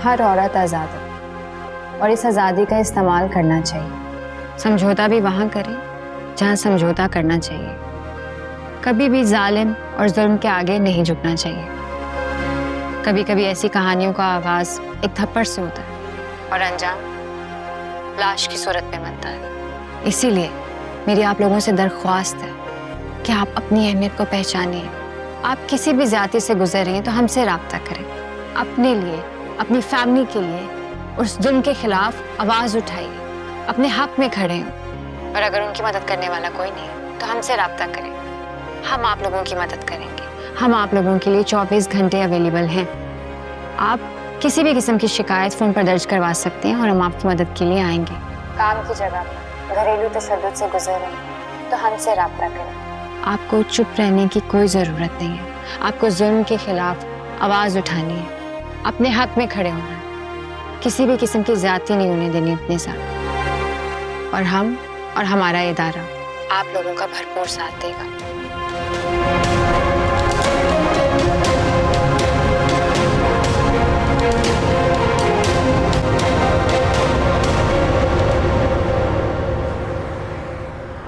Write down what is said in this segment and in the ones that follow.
हर औरत आज़ाद है और इस आज़ादी का इस्तेमाल करना चाहिए। समझौता भी वहाँ करें जहाँ समझौता करना चाहिए। कभी भी जालिम और जुल्म के आगे नहीं झुकना चाहिए। कभी कभी ऐसी कहानियों का आगाज एक थप्पड़ से होता है और अंजाम लाश की सूरत में बनता है। इसीलिए मेरी आप लोगों से दरख्वास्त है कि आप अपनी अहमियत को पहचानिए। आप किसी भी जाति से गुजर रही हैं तो हमसे राब्ता करें। अपने लिए, अपनी फैमिली के लिए उस जुल्म के खिलाफ आवाज़ उठाइए, अपने हक में खड़े हों। और अगर उनकी मदद करने वाला कोई नहीं है तो हमसे राब्ता करें। हम आप लोगों की मदद करेंगे। हम आप लोगों के लिए 24 घंटे अवेलेबल हैं। आप किसी भी किस्म की शिकायत फ़ोन पर दर्ज करवा सकते हैं और हम आपकी मदद के लिए आएंगे। काम की जगह पर घरेलू तशद्दुद से गुजर रहे हैं तो हमसे राब्ता करें। आपको चुप रहने की कोई ज़रूरत नहीं है। आपको जुल्म के खिलाफ आवाज़ उठानी है, अपने हक में खड़े होना है। किसी भी किस्म की ज़्यादती नहीं होने देनी अपने साथ। और हम और हमारा इदारा आप लोगों का भरपूर साथ देगा।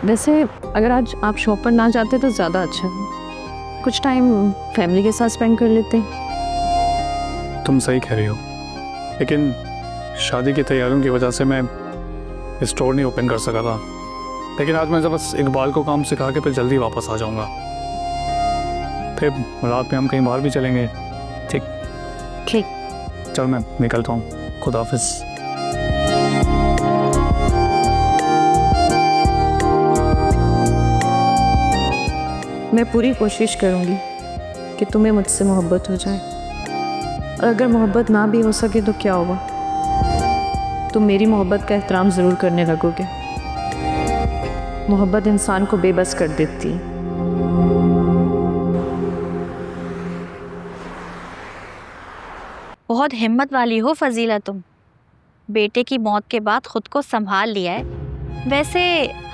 वैसे अगर आज आप शॉप पर ना जाते तो ज़्यादा अच्छा है। कुछ टाइम फैमिली के साथ स्पेंड कर लेते। तुम सही कह रही हो, लेकिन शादी की तैयारियों की वजह से मैं स्टोर नहीं ओपन कर सका था। लेकिन आज मैं बस इकबाल को काम सिखा के फिर जल्दी वापस आ जाऊंगा। फिर रात में हम कहीं बाहर भी चलेंगे। ठीक, चल मैं निकलता हूँ। खुदा हाफिज़। मैं पूरी कोशिश करूँगी कि तुम्हें मुझसे मोहब्बत हो जाए, और अगर मोहब्बत ना भी हो सके तो क्या होगा, तुम मेरी मोहब्बत का एहतराम ज़रूर करने लगोगे। मोहब्बत इंसान को बेबस कर देती है। बहुत हिम्मत वाली हो फजीला तुम। बेटे की मौत के बाद खुद को संभाल लिया है। वैसे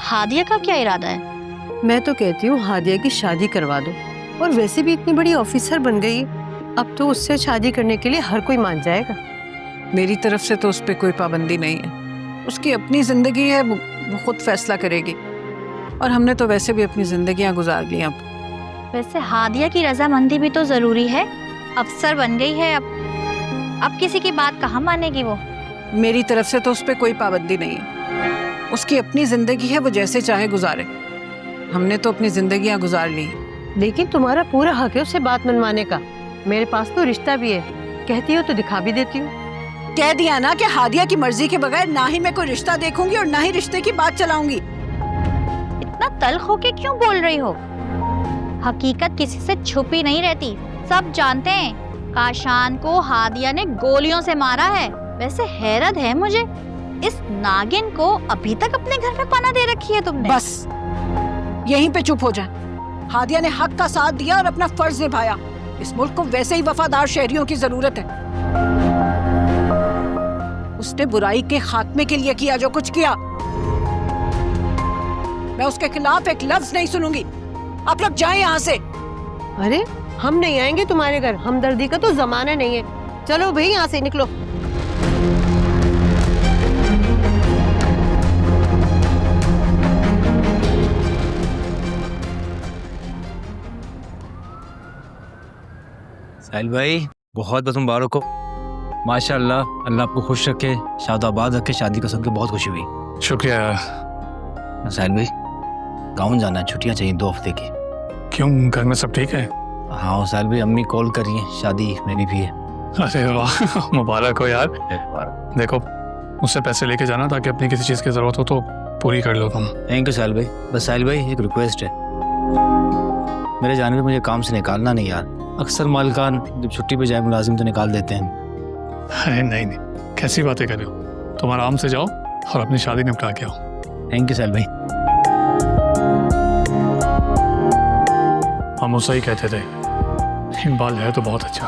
हादिया का क्या इरादा है? मैं तो कहती हूँ हादिया की शादी करवा दो। और वैसे भी इतनी बड़ी ऑफिसर बन गई, अब तो उससे शादी करने के लिए हर कोई मान जाएगा। मेरी तरफ से तो उस पर कोई पाबंदी नहीं है। उसकी अपनी ज़िंदगी है, वो खुद फैसला करेगी। और हमने तो वैसे भी अपनी ज़िंदगियाँ गुजार ली अब। वैसे हादिया की रजामंदी भी तो ज़रूरी है। अफसर बन गई है, अब किसी की बात कहाँ मानेगी वो? मेरी तरफ से तो उस पर कोई पाबंदी नहीं है। उसकी अपनी ज़िंदगी है, वो जैसे चाहे गुजारे। हमने तो अपनी ज़िंदगियाँ गुजार ली। लेकिन तुम्हारा पूरा हक है उससे बात मनवाने का। मेरे पास तो रिश्ता भी है, कहती हो तो दिखा भी देती हूँ। कह दिया ना कि हादिया की मर्जी के बगैर ना ही मैं कोई रिश्ता देखूंगी और ना ही रिश्ते की बात चलाऊंगी। इतना तल्ख होके क्यों बोल रही हो? हकीकत किसी से छुपी नहीं रहती, सब जानते हैं। काशान को हादिया ने गोलियों से मारा है। वैसे हैरत है मुझे, इस नागिन को अभी तक अपने घर में पनाह दे रखी है तुमने। बस यहीं पे चुप हो जाए। हादिया ने हक का साथ दिया और अपना फर्ज निभाया। इस मुल्क को वैसे ही वफादार शहरियों की जरूरत है। उसने बुराई के खात्मे के लिए किया जो कुछ किया। मैं उसके खिलाफ एक लफ्ज नहीं सुनूंगी। आप लोग जाएं यहाँ से। अरे हम नहीं आएंगे तुम्हारे घर, हमदर्दी का तो जमाना नहीं है। चलो भाई यहाँ से निकलो। साहिल भाई, बहुत बहुत मुबारक हो। माशाअल्लाह, अल्लाह आपको खुश रखे, शादाबाद रखे। शादी को सुन के बहुत खुशी हुई। शुक्रिया यार। साहिल भाई, गाँव जाना है, छुट्टियाँ चाहिए 2 हफ्ते की। क्यों, घर में सब ठीक है? हाँ साहिल भाई, अम्मी कॉल कर रही हैं, शादी मेरी भी है। अरे वाह, मुबारक हो यार। देखो, मुझसे पैसे लेके जाना ताकि अपनी किसी चीज़ की ज़रूरत हो तो पूरी कर लो तुम। थैंक यू साहिल भाई। बस साहिल भाई, एक रिक्वेस्ट है, मेरे जाने पे मुझे काम से निकालना नहीं यार। अक्सर मालिकान जब छुट्टी पे जाए मुलाजिम तो निकाल देते हैं। अरे नहीं, कैसी बातें कर रहे हो? तुम आराम से जाओ और अपनी शादी निपटा के आओ। थैंक यू साहिल भाई। हम उसे ही कहते थे, इकबाल है तो बहुत अच्छा।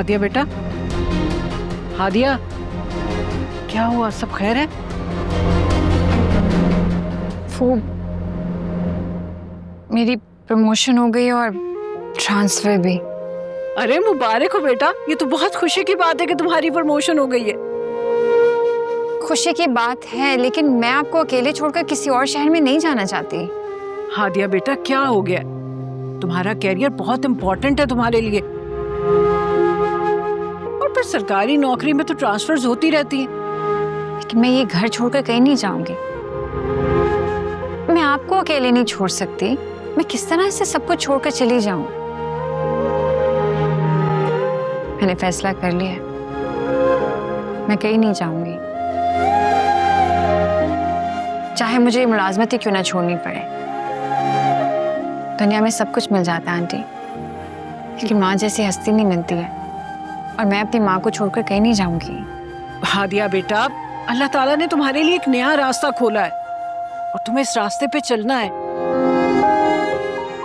हादिया बेटा, हादिया, क्या हुआ? सब खैर है? वो मेरी प्रमोशन हो गई और ट्रांसफर भी। अरे मुबारक हो बेटा, ये तो बहुत खुशी की बात है कि तुम्हारी प्रमोशन हो गई है। खुशी की बात है, लेकिन मैं आपको अकेले छोड़कर किसी और शहर में नहीं जाना चाहती। हादिया बेटा, क्या हो गया? तुम्हारा कैरियर बहुत इंपॉर्टेंट है तुम्हारे लिए, और फिर सरकारी नौकरी में तो ट्रांसफर्स होती रहती हैं। लेकिन मैं ये घर छोड़कर कहीं नहीं जाऊंगी। मैं आपको अकेले नहीं छोड़ सकती। मैं किस तरह से सब कुछ छोड़कर चली जाऊं? मैंने फैसला कर लिया, मैं कहीं नहीं जाऊंगी, चाहे मुझे मुलाजमत ही क्यों ना छोड़नी पड़े। दुनिया में सब कुछ मिल जाता है आंटी, लेकिन माँ जैसी हस्ती नहीं मिलती है, और मैं अपनी माँ को छोड़कर कहीं नहीं जाऊंगी। हादिया बेटा, अल्लाह ताला ने तुम्हारे लिए एक नया रास्ता खोला है और तुम्हें इस रास्ते पे चलना है।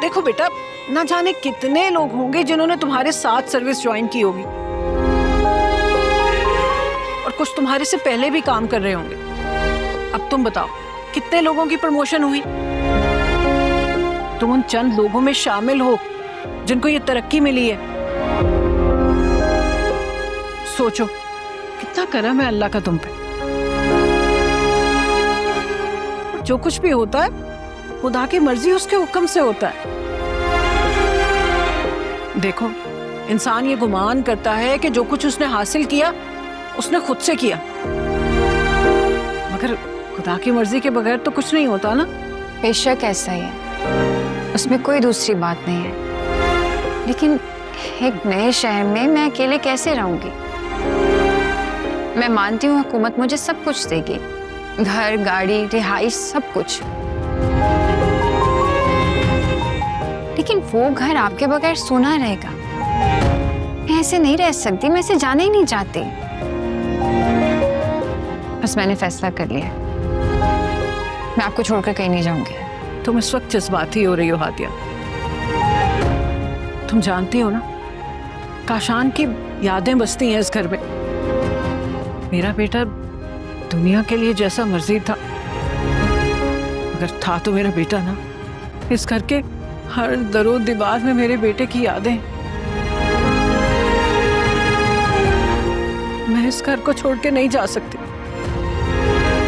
देखो बेटा, ना जाने कितने लोग होंगे जिन्होंने तुम्हारे साथ सर्विस ज्वाइन की होगी, और कुछ तुम्हारे से पहले भी काम कर रहे होंगे। अब तुम बताओ, कितने लोगों की प्रमोशन हुई? तुम उन चंद लोगों में शामिल हो जिनको ये तरक्की मिली है। सोचो, कितना करम है अल्लाह का तुम पे। जो कुछ भी होता है खुदा की मर्जी, उसके हुक्म से होता है। देखो, इंसान ये गुमान करता है कि जो कुछ उसने हासिल किया उसने खुद से किया, मगर खुदा की मर्जी के बगैर तो कुछ नहीं होता ना। बेशक ऐसा ही है, उसमें कोई दूसरी बात नहीं है, लेकिन एक नए शहर में मैं अकेले कैसे रहूंगी? मैं मानती हूँ हुकूमत मुझे सब कुछ देगी, घर, गाड़ी, रिहाइश, सब कुछ, लेकिन वो घर आपके बगैर सूना रहेगा। मैं ऐसे नहीं रह सकती, मैं ऐसे जाना ही नहीं चाहती। बस मैंने फैसला कर लिया, मैं आपको छोड़कर कहीं नहीं जाऊंगी। तुम इस वक्त जज्बाती हो रही हो हादिया। तुम जानती हो ना, काशान की यादें बसती हैं इस घर में। मेरा बेटा दुनिया के लिए जैसा मर्जी था, अगर था तो मेरा बेटा ना। इस घर के हर दरो दीवार में मेरे बेटे की यादें। मैं इस घर को छोड़ के नहीं जा सकती।